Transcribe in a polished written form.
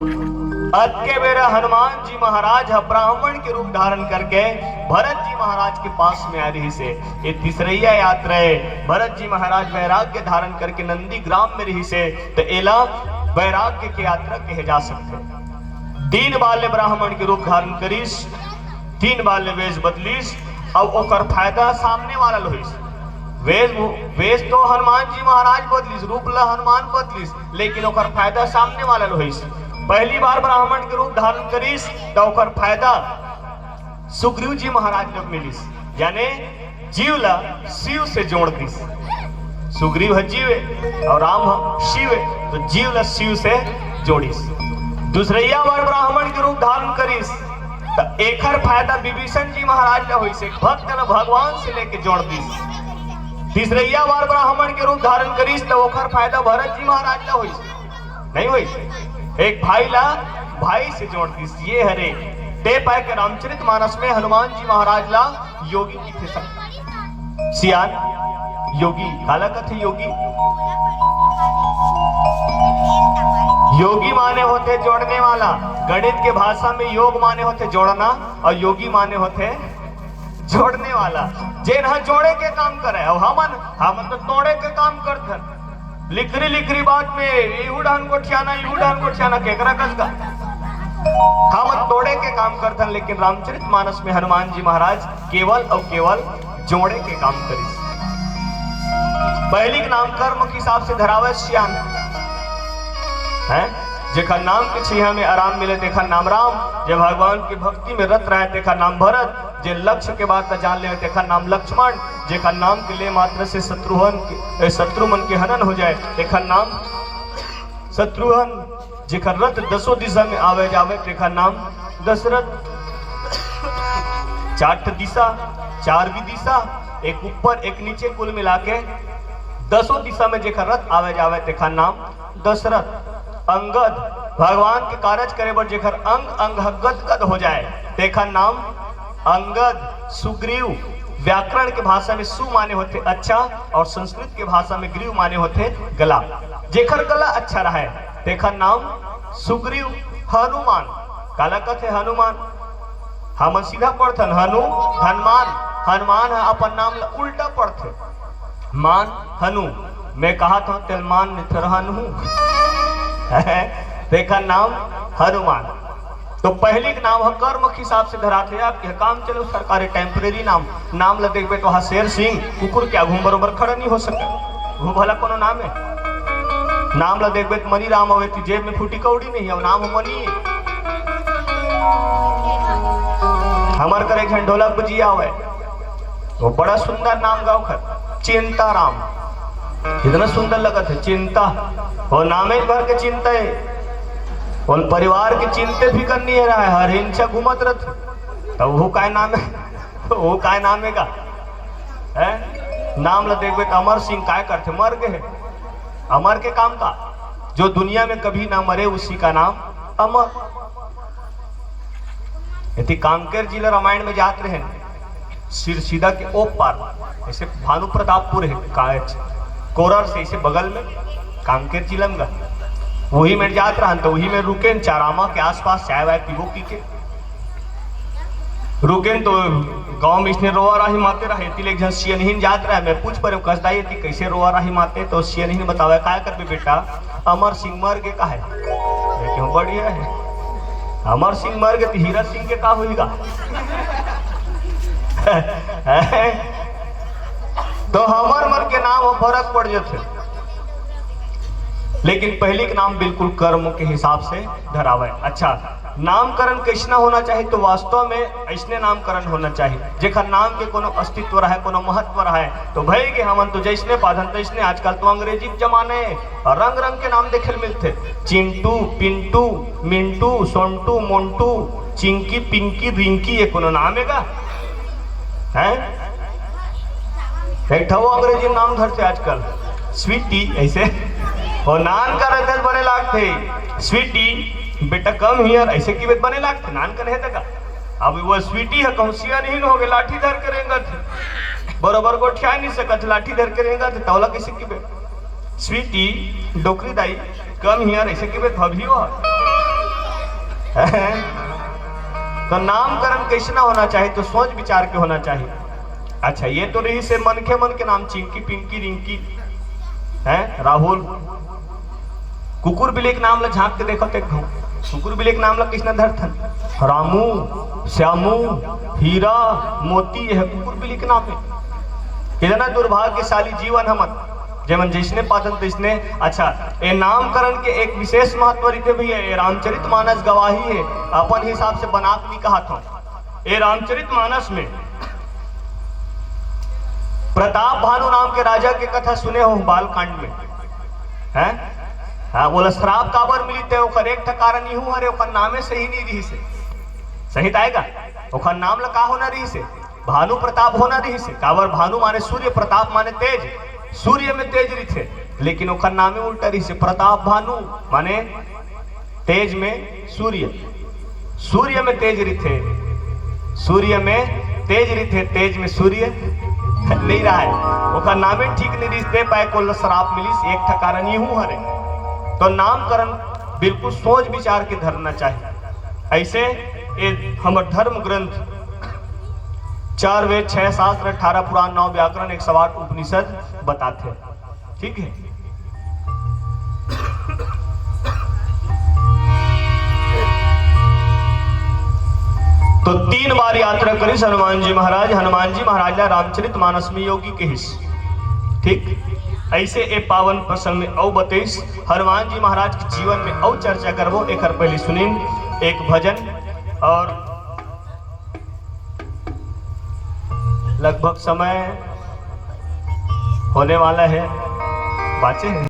आज के बेरा हनुमान जी महाराज ब्राह्मण के रूप धारण करके भरत जी महाराज के पास में आ रही से ये तीसरैया यात्रा है। भरत जी महाराज वैराग्य धारण करके नंदी ग्राम में रही से तो एला वैराग्य की यात्रा कहे जा सकते। 3 बाल्य ब्राह्मण के रूप धारण करीस, 3 बाल्य वेश बदलीस, अब ओकर फायदा सामने वाला लोहिस। वेश तो हनुमान जी महाराज बदलीस, रूप ला हनुमान बदलीस, लेकिन ओकर फायदा सामने वाला लोहिस। पहली बार ब्राह्मण के रूप धारण करीस तो ओकर फायदा सुग्रीव जी महाराज जब मिलिस, यानी जीव ला शिव से जोड़ दिस। सुग्रीव है जीव और राम है शिव, तो जीव ला शिव से जोड़िस। दूसरैया बार ब्राह्मण के रूप धारण करीस तो एकर फायदा विभीषण जी महाराज ला होइस, भक्त ला भगवान से लेके जोड़ दिस। तीसरैया बार ब्राह्मण के रूप धारण करीस तो ओकर फायदा भरत जी महाराज ला होइस, नहीं होइस, एक भाई ला भाई से जोड़ दिस। ये हरे ते पाए के रामचरित मानस में हनुमान जी महाराज ला योगी की थे सब सियान योगी काला कथे योगी। योगी माने होते जोड़ने वाला, गणित के भाषा में योग माने होते जोड़ना और योगी माने होते जोड़ने वाला। जे ना जोड़े के काम करे और हम तो तोड़े के काम करते। लिखरी बात में यू ढान गोठियाना केकरा कसगा हम तोड़े के काम करते, लेकिन रामचरित मानस में हनुमान जी महाराज केवल और केवल जोड़े के काम करी। पहली के नाम कर्म के हिसाब से धरावे श्याम है, जेखा नाम के छिया में आराम मिले देखा नाम राम, जे भगवान की भक्ति में रत रहे देखा नाम भरत, जे लक्ष्य के बात जान ले देखा नाम लक्ष्मण, जेखा नाम के लिए मात्र से शत्रुमन के हनन हो जाए देखा नाम शत्रुघ्न, जेखा रथ 10 दिशा में आवे जावे देखा नाम दशरथ। 4 दिशा 4 दिशा, एक ऊपर एक नीचे, कुल मिला के 10 दिशा में जेखा रथ आवे जावे देखा नाम दशरथ। अंगद, भगवान के कार्य करे बर जेखर अंग गद हो जाए देखा नाम अंगद। सुग्रीव, व्याकरण के भाषा में सु माने होते अच्छा और संस्कृत के भाषा में ग्रीव माने होते गला, जेखर गला अच्छा रहा है देखा नाम सुग्रीव। हनुमान, काला कथे हनुमान, हम सीधा पढ़थन हनु हनुमान, हनुमान है अपन नाम ला उल्टा पढ़ते मान हनु, मैं कहा था तेलमान निथरहन हूं देखा नाम हनुमान। तो पहली का नाम है कर्म के हिसाब से धराते आपके काम चलो सरकारी टेम्परेरी नाम ला देखबे तो शेर सिंह कुकुर क्या घूम बरोबर खड़ा नहीं हो सके, वो भला कोनो नाम है। नाम ला देखबे तो मनी राम होवे, जेब में फूटी कौड़ी नहीं है, नाम मनी। हमार करे एक ढोलक बजिया हुआ वो बड़ा सुंदर नाम गाँव खर चिंता राम, कितना सुंदर लगत है चिंता, और नामे भर के चिंता है और परिवार की चिंता भी करनी है रहा है, हर हिंसा घूमत रथ, तो वो काय नाम है, वो काय नाम है का है? नाम ला देखबे तो अमर सिंह काय करते मर गए, अमर के काम का, जो दुनिया में कभी ना मरे उसी का नाम अमर। यदि कांकेर जिला रामायण में जात रहे सिरसीधा के ओप पार, ऐसे भानु प्रतापपुर है कोरर से इसे बगल में कांकेर जिला में, वही में जात रहा तो वही में रुके चारामा के आसपास चाय वाय पीबो पी के रुके तो गांव में इसने रोआ राही माते रहे, तिल एक जन सियनहीन जात रहा, मैं पूछ पर कसदाई थी कैसे रोआ राही माते, तो सियनहीन बतावे काय करबे बेटा, अमर सिंह मर के का है, क्यों बढ़िया है, अमर सिंह मर गए तो हीरा सिंह के का होगा तो हमर मर के नाम फर्क पड़ जाते, लेकिन पहले के नाम बिल्कुल कर्म के हिसाब से धरावे। अच्छा, नामकरण कैसना होना चाहिए, तो वास्तव में ऐसने नामकरण होना चाहिए जेखर नाम के कोनो अस्तित्व रहे, कोनो महत्व रहे, तो भाई के हमन तो जैसने पाधन तैसने। आजकल तो अंग्रेजी जमाने रंग रंग के नाम देखे मिलते, चिंटू पिंटू मिंटू सोंटू मोंटू चिंकी पिंकी रिंकी, ये कोनो नाम है का है? एक अंग्रेजी नाम धरते आजकल स्वीटी ऐसे, और नान का रहते बने लागते स्वीटी बेटा कम हियर ऐसे की बेट बने लागते नान का रहते का। अब वो स्वीटी है कहसिया नहीं हो गए, लाठी धर के रहेंगे बरोबर को ठिया नहीं सकत, लाठी धर के रहेंगे तो तौला कैसे की बेट स्वीटी डोकरी दाई कम हियर ऐसे की बेट भभी हो तो नामकरण कैसा होना चाहिए? तो सोच विचार के होना चाहिए। अच्छा, ये तो रही से मन के नाम, चिंकी, पिंकी, रिंकी, है राहुल। कुकुर बिल्ली के नाम ला झांक के देखो तो कुकुर बिल्ली के नाम ला किसने धरथन? रामू, श्यामू, हीरा, मोती, यह कुकुर बिल्ली के नाम है। कितना दुर्भाग्यशाली जीवन हमन जेमन जिसने पाचन तिसने। अच्छा, ये नामकरण के एक विशेष महत्व रीते भी है। ये रामचरितमानस गवाही है, अपन हिसाब से बना नहीं कहा था। ये रामचरितमानस में प्रताप भानु नाम के राजा के कथा सुने हो बालकांड में, हैं? हाँ, बोला श्राप काबर मिली थे, ओकर एक कारण यू हरे, ओकर नामे सही नहीं रही से। सही आएगा, ओकर नाम ला का होना रही से? भानु प्रताप होना रही से। काबर भानु माने सूर्य, प्रताप माने तेज, सूर्य में तेज रही थे, लेकिन ओकर नामे उल्टा रही से। प्रताप भानु माने तेज में सूर्य, सूर्य में तेज रही थे, सूर्य में तेज रही थे, तेज में सूर्य नहीं रहा है। ओकर नामे ठीक नहीं रिश्ते पाए को श्राप मिलिस, एक कारण यू हरे। तो नामकरण बिल्कुल सोच विचार के धरना चाहिए। ऐसे ये हमर धर्म ग्रंथ 4 वेद 6 शास्त्र 18 पुराण 9 व्याकरण 108 उपनिषद बताते हैं। ठीक है, तो 3 बार यात्रा करी हनुमान जी महाराज। हनुमान जी महाराज रामचरितमानस में योगी के हिस्स। ठीक, ऐसे ए पावन प्रसंग में औ बतेस हनुमान जी महाराज के जीवन में औ चर्चा करबो। एक पहले सुनीन एक भजन, और लगभग समय होने वाला है, बाचे हैं।